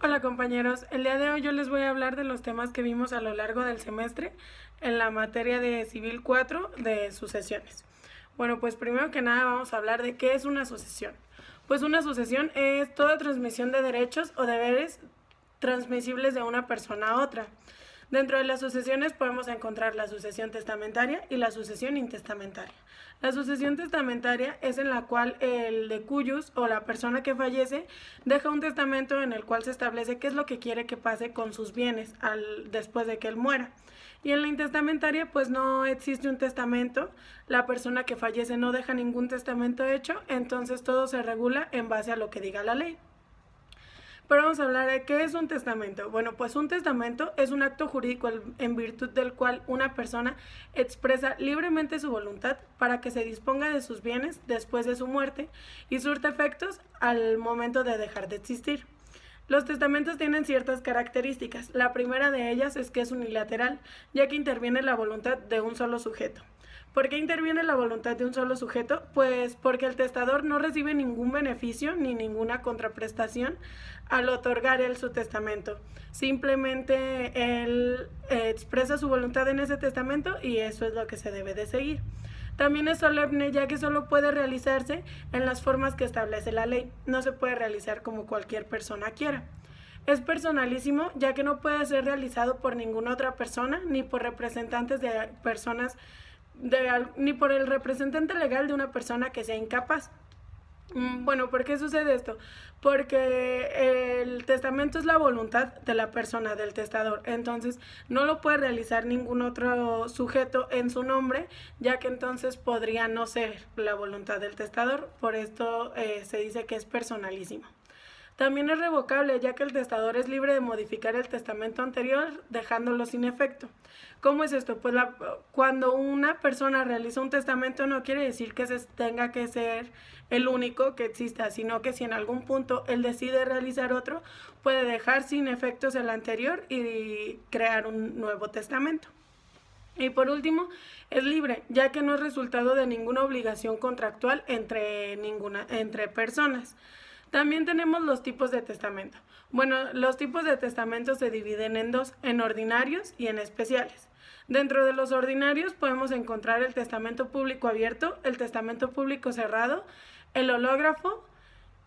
Hola compañeros, el día de hoy yo les voy a hablar de los temas que vimos a lo largo del semestre en la materia de Civil 4 de sucesiones. Bueno, pues primero que nada vamos a hablar de qué es una sucesión. Pues una sucesión es toda transmisión de derechos o deberes transmisibles de una persona a otra. Dentro de las sucesiones podemos encontrar la sucesión testamentaria y la sucesión intestamentaria. La sucesión testamentaria es en la cual el de cuyos o la persona que fallece deja un testamento en el cual se establece qué es lo que quiere que pase con sus bienes después de que él muera. Y en la intestamentaria pues no existe un testamento, la persona que fallece no deja ningún testamento hecho, entonces todo se regula en base a lo que diga la ley. Pero vamos a hablar de qué es un testamento. Bueno, pues un testamento es un acto jurídico en virtud del cual una persona expresa libremente su voluntad para que se disponga de sus bienes después de su muerte y surte efectos al momento de dejar de existir. Los testamentos tienen ciertas características. La primera de ellas es que es unilateral, ya que interviene la voluntad de un solo sujeto. ¿Por qué interviene la voluntad de un solo sujeto? Pues porque el testador no recibe ningún beneficio ni ninguna contraprestación al otorgar él su testamento. Simplemente él expresa su voluntad en ese testamento y eso es lo que se debe de seguir. También es solemne ya que solo puede realizarse en las formas que establece la ley. No se puede realizar como cualquier persona quiera. Es personalísimo ya que no puede ser realizado por ninguna otra persona ni por representantes de personas ni por el representante legal de una persona que sea incapaz. Bueno, ¿por qué sucede esto? Porque el testamento es la voluntad de la persona, del testador. Entonces, no lo puede realizar ningún otro sujeto en su nombre, ya que entonces podría no ser la voluntad del testador. Por esto se dice que es personalísimo. También es revocable, ya que el testador es libre de modificar el testamento anterior, dejándolo sin efecto. ¿Cómo es esto? Pues cuando una persona realiza un testamento no quiere decir que tenga que ser el único que exista, sino que si en algún punto él decide realizar otro, puede dejar sin efectos el anterior y crear un nuevo testamento. Y por último, es libre, ya que no es resultado de ninguna obligación contractual entre personas. También tenemos los tipos de testamento. Bueno, los tipos de testamento se dividen en dos, en ordinarios y en especiales. Dentro de los ordinarios podemos encontrar el testamento público abierto, el testamento público cerrado, el hológrafo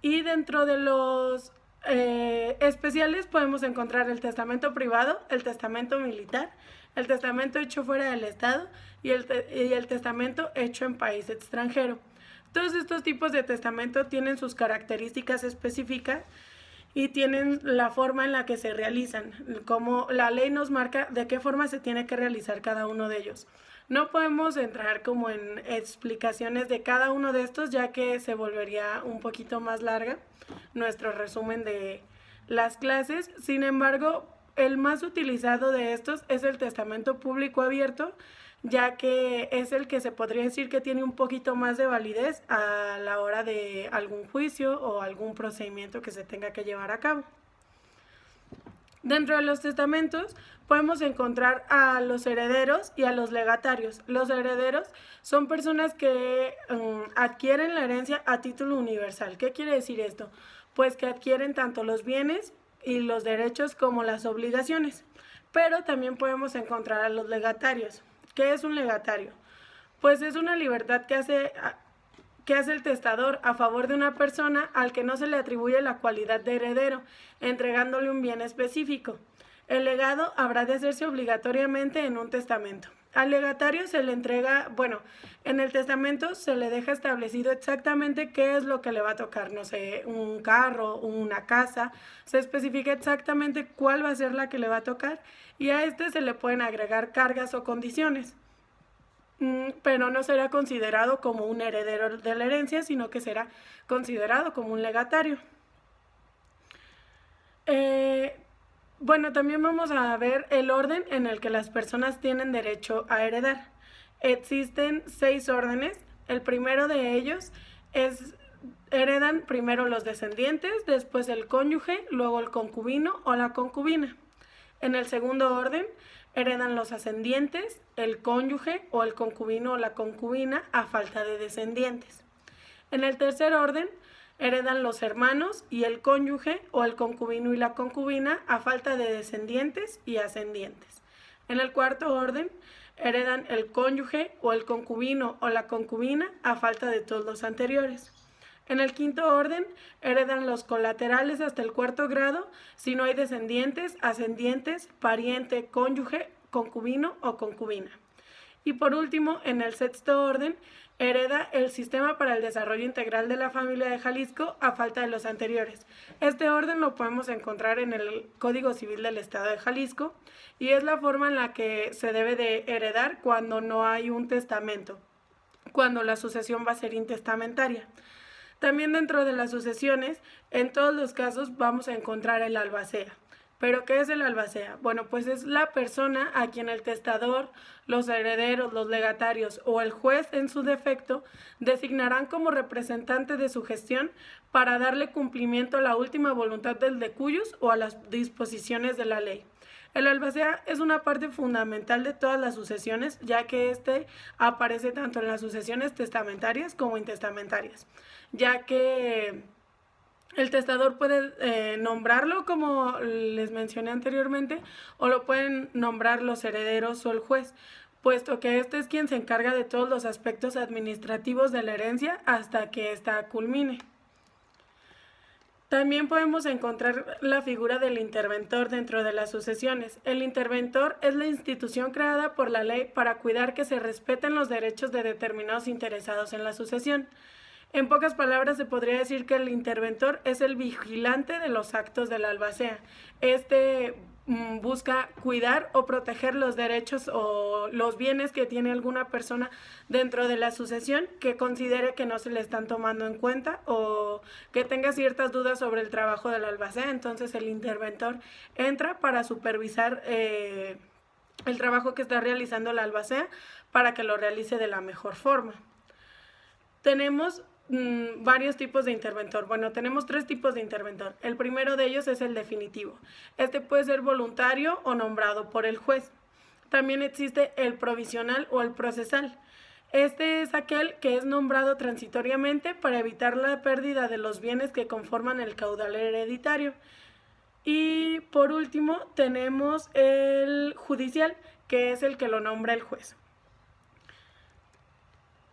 y dentro de los especiales podemos encontrar el testamento privado, el testamento militar, el testamento hecho fuera del Estado y el testamento hecho en país extranjero. Todos estos tipos de testamento tienen sus características específicas y tienen la forma en la que se realizan, como la ley nos marca de qué forma se tiene que realizar cada uno de ellos. No podemos entrar como en explicaciones de cada uno de estos, ya que se volvería un poquito más larga nuestro resumen de las clases. Sin embargo, el más utilizado de estos es el testamento público abierto, ya que es el que se podría decir que tiene un poquito más de validez a la hora de algún juicio o algún procedimiento que se tenga que llevar a cabo. Dentro de los testamentos podemos encontrar a los herederos y a los legatarios. Los herederos son personas que adquieren la herencia a título universal. ¿Qué quiere decir esto? Pues que adquieren tanto los bienes y los derechos como las obligaciones. Pero también podemos encontrar a los legatarios. ¿Qué es un legatario? Pues es una libertad que hace el testador a favor de una persona al que no se le atribuye la cualidad de heredero, entregándole un bien específico. El legado habrá de hacerse obligatoriamente en un testamento. Al legatario se le entrega, bueno, en el testamento se le deja establecido exactamente qué es lo que le va a tocar, no sé, un carro, una casa, se especifica exactamente cuál va a ser la que le va a tocar y a este se le pueden agregar cargas o condiciones. Pero no será considerado como un heredero de la herencia, sino que será considerado como un legatario. Eh, bueno, también vamos a ver el orden en el que las personas tienen derecho a heredar. Existen 6 órdenes. El primero de ellos es heredan primero los descendientes, después el cónyuge, luego el concubino o la concubina. En el segundo orden heredan los ascendientes, el cónyuge o el concubino o la concubina a falta de descendientes. En el tercer orden heredan los hermanos y el cónyuge o el concubino y la concubina a falta de descendientes y ascendientes. En el cuarto orden, heredan el cónyuge o el concubino o la concubina a falta de todos los anteriores. En el quinto orden, heredan los colaterales hasta el cuarto grado si no hay descendientes, ascendientes, pariente, cónyuge, concubino o concubina. Y por último, en el sexto orden, hereda el Sistema para el Desarrollo Integral de la Familia de Jalisco a falta de los anteriores. Este orden lo podemos encontrar en el Código Civil del Estado de Jalisco y es la forma en la que se debe de heredar cuando no hay un testamento, cuando la sucesión va a ser intestamentaria. También dentro de las sucesiones, en todos los casos vamos a encontrar el albacea. ¿Pero qué es el albacea? Bueno, pues es la persona a quien el testador, los herederos, los legatarios o el juez en su defecto designarán como representante de su gestión para darle cumplimiento a la última voluntad del decuyos o a las disposiciones de la ley. El albacea es una parte fundamental de todas las sucesiones, ya que este aparece tanto en las sucesiones testamentarias como intestamentarias, ya que el testador puede nombrarlo, como les mencioné anteriormente, o lo pueden nombrar los herederos o el juez, puesto que este es quien se encarga de todos los aspectos administrativos de la herencia hasta que ésta culmine. También podemos encontrar la figura del interventor dentro de las sucesiones. El interventor es la institución creada por la ley para cuidar que se respeten los derechos de determinados interesados en la sucesión. En pocas palabras, se podría decir que el interventor es el vigilante de los actos del albacea. Este busca cuidar o proteger los derechos o los bienes que tiene alguna persona dentro de la sucesión que considere que no se le están tomando en cuenta o que tenga ciertas dudas sobre el trabajo del albacea. Entonces el interventor entra para supervisar el trabajo que está realizando el albacea para que lo realice de la mejor forma. Tenemos varios tipos de interventor. Bueno, tenemos 3 tipos de interventor. El primero de ellos es el definitivo. Este puede ser voluntario o nombrado por el juez. También existe el provisional o el procesal. Este es aquel que es nombrado transitoriamente para evitar la pérdida de los bienes que conforman el caudal hereditario. Y por último tenemos el judicial, que es el que lo nombra el juez.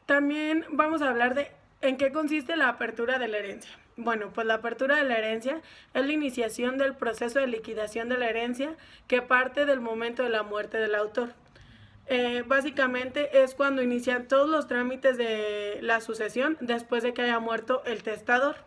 También vamos a hablar de ¿en qué consiste la apertura de la herencia? Bueno, pues la apertura de la herencia es la iniciación del proceso de liquidación de la herencia que parte del momento de la muerte del autor. Básicamente es cuando inician todos los trámites de la sucesión después de que haya muerto el testador.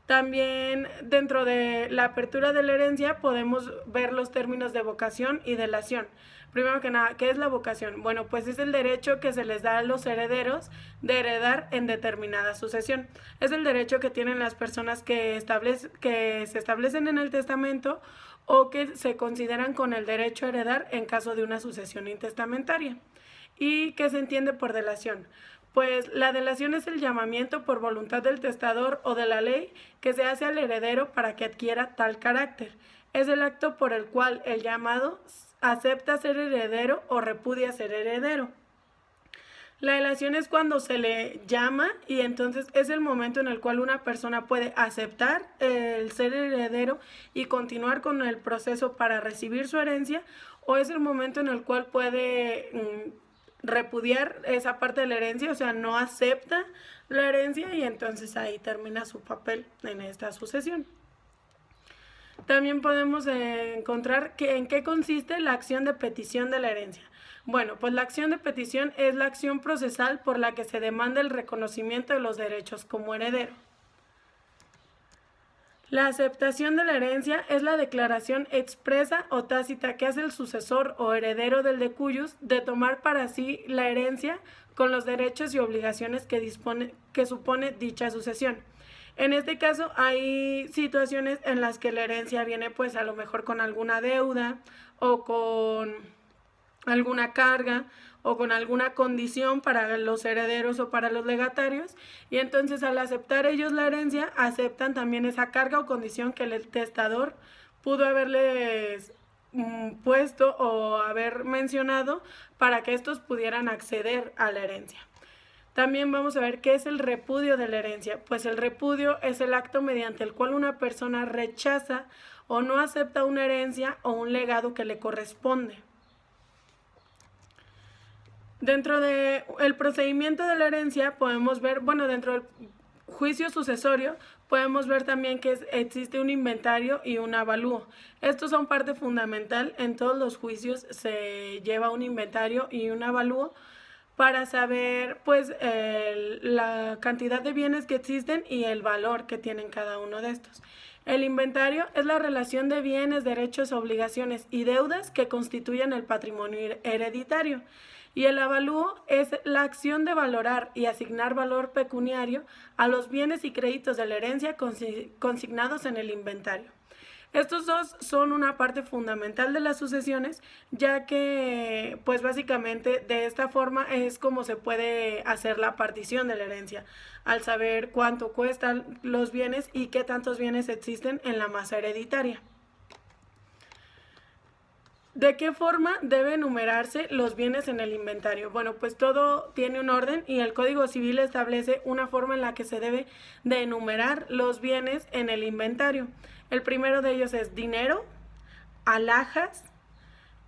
También dentro de la apertura de la herencia podemos ver los términos de vocación y delación. Primero que nada, ¿qué es la vocación? Bueno, pues es el derecho que se les da a los herederos de heredar en determinada sucesión. Es el derecho que tienen las personas que se establecen en el testamento o que se consideran con el derecho a heredar en caso de una sucesión intestamentaria. ¿Y qué se entiende por delación? Pues la delación es el llamamiento por voluntad del testador o de la ley que se hace al heredero para que adquiera tal carácter. Es el acto por el cual el llamado acepta ser heredero o repudia ser heredero. La delación es cuando se le llama y entonces es el momento en el cual una persona puede aceptar el ser heredero y continuar con el proceso para recibir su herencia, o es el momento en el cual puede repudiar esa parte de la herencia, o sea, no acepta la herencia y entonces ahí termina su papel en esta sucesión. También podemos encontrar en qué consiste la acción de petición de la herencia. Bueno, pues la acción de petición es la acción procesal por la que se demanda el reconocimiento de los derechos como heredero. La aceptación de la herencia es la declaración expresa o tácita que hace el sucesor o heredero del decuyus de tomar para sí la herencia con los derechos y obligaciones que supone dicha sucesión. En este caso hay situaciones en las que la herencia viene pues a lo mejor con alguna deuda o con alguna carga o con alguna condición para los herederos o para los legatarios, y entonces al aceptar ellos la herencia aceptan también esa carga o condición que el testador pudo haberles puesto o haber mencionado para que estos pudieran acceder a la herencia. También vamos a ver qué es el repudio de la herencia. Pues el repudio es el acto mediante el cual una persona rechaza o no acepta una herencia o un legado que le corresponde. Dentro del procedimiento de la herencia podemos ver, bueno, dentro del juicio sucesorio podemos ver también que existe un inventario y un avalúo. Estos son parte fundamental. En todos los juicios se lleva un inventario y un avalúo para saber pues la cantidad de bienes que existen y el valor que tienen cada uno de estos. El inventario es la relación de bienes, derechos, obligaciones y deudas que constituyen el patrimonio hereditario. Y el avalúo es la acción de valorar y asignar valor pecuniario a los bienes y créditos de la herencia consignados en el inventario. Estos dos son una parte fundamental de las sucesiones, ya que pues básicamente de esta forma es como se puede hacer la partición de la herencia, al saber cuánto cuestan los bienes y qué tantos bienes existen en la masa hereditaria. ¿De qué forma deben enumerarse los bienes en el inventario? Bueno, pues todo tiene un orden y el Código Civil establece una forma en la que se debe de enumerar los bienes en el inventario. El primero de ellos es dinero, alhajas,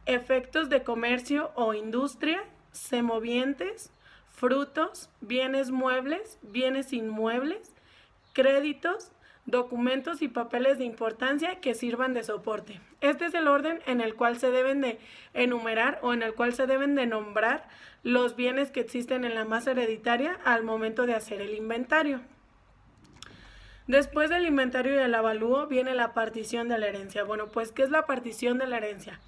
efectos de comercio o industria, semovientes, frutos, bienes muebles, bienes inmuebles, créditos, documentos y papeles de importancia que sirvan de soporte. Este es el orden en el cual se deben de enumerar o en el cual se deben de nombrar los bienes que existen en la masa hereditaria al momento de hacer el inventario. Después del inventario y el avalúo viene la partición de la herencia. Bueno, pues ¿qué es la partición de la herencia?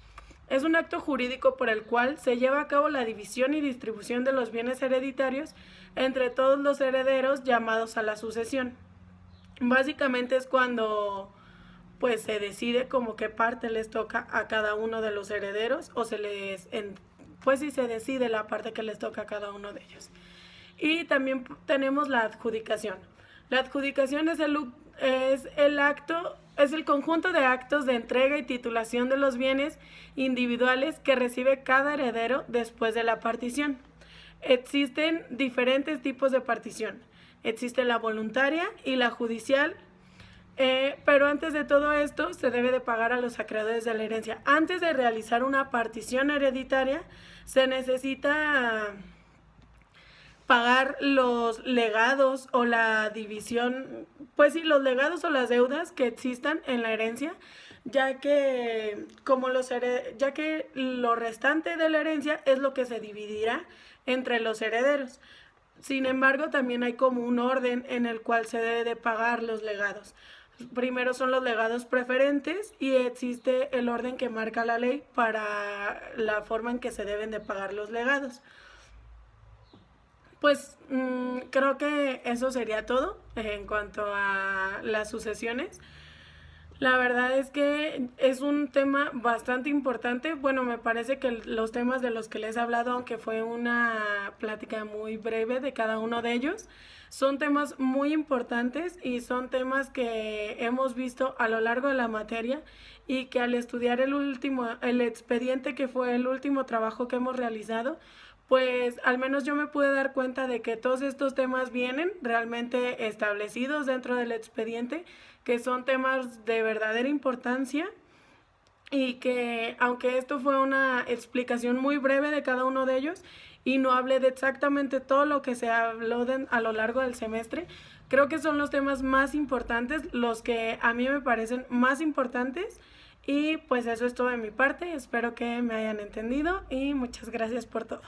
Es un acto jurídico por el cual se lleva a cabo la división y distribución de los bienes hereditarios entre todos los herederos llamados a la sucesión. Básicamente es cuando pues se decide como qué parte les toca a cada uno de los herederos o pues sí se decide la parte que les toca a cada uno de ellos. Y también tenemos la adjudicación. La adjudicación es el conjunto de actos de entrega y titulación de los bienes individuales que recibe cada heredero después de la partición. Existen diferentes tipos de partición. Existe la voluntaria y la judicial, pero antes de todo esto se debe de pagar a los acreedores de la herencia. Antes de realizar una partición hereditaria se necesita pagar los legados o la división, pues sí, los legados o las deudas que existan en la herencia, ya que lo restante de la herencia es lo que se dividirá entre los herederos. Sin embargo, también hay como un orden en el cual se debe de pagar los legados. Primero son los legados preferentes y existe el orden que marca la ley para la forma en que se deben de pagar los legados. Pues creo que eso sería todo en cuanto a las sucesiones. La verdad es que es un tema bastante importante. Bueno, me parece que los temas de los que les he hablado, aunque fue una plática muy breve de cada uno de ellos, son temas muy importantes y son temas que hemos visto a lo largo de la materia y que al estudiar el expediente que fue el último trabajo que hemos realizado, pues al menos yo me pude dar cuenta de que todos estos temas vienen realmente establecidos dentro del expediente, que son temas de verdadera importancia y que aunque esto fue una explicación muy breve de cada uno de ellos y no hablé de exactamente todo lo que se habló a lo largo del semestre, creo que son los temas más importantes, los que a mí me parecen más importantes. Y pues eso es todo de mi parte, espero que me hayan entendido y muchas gracias por todo.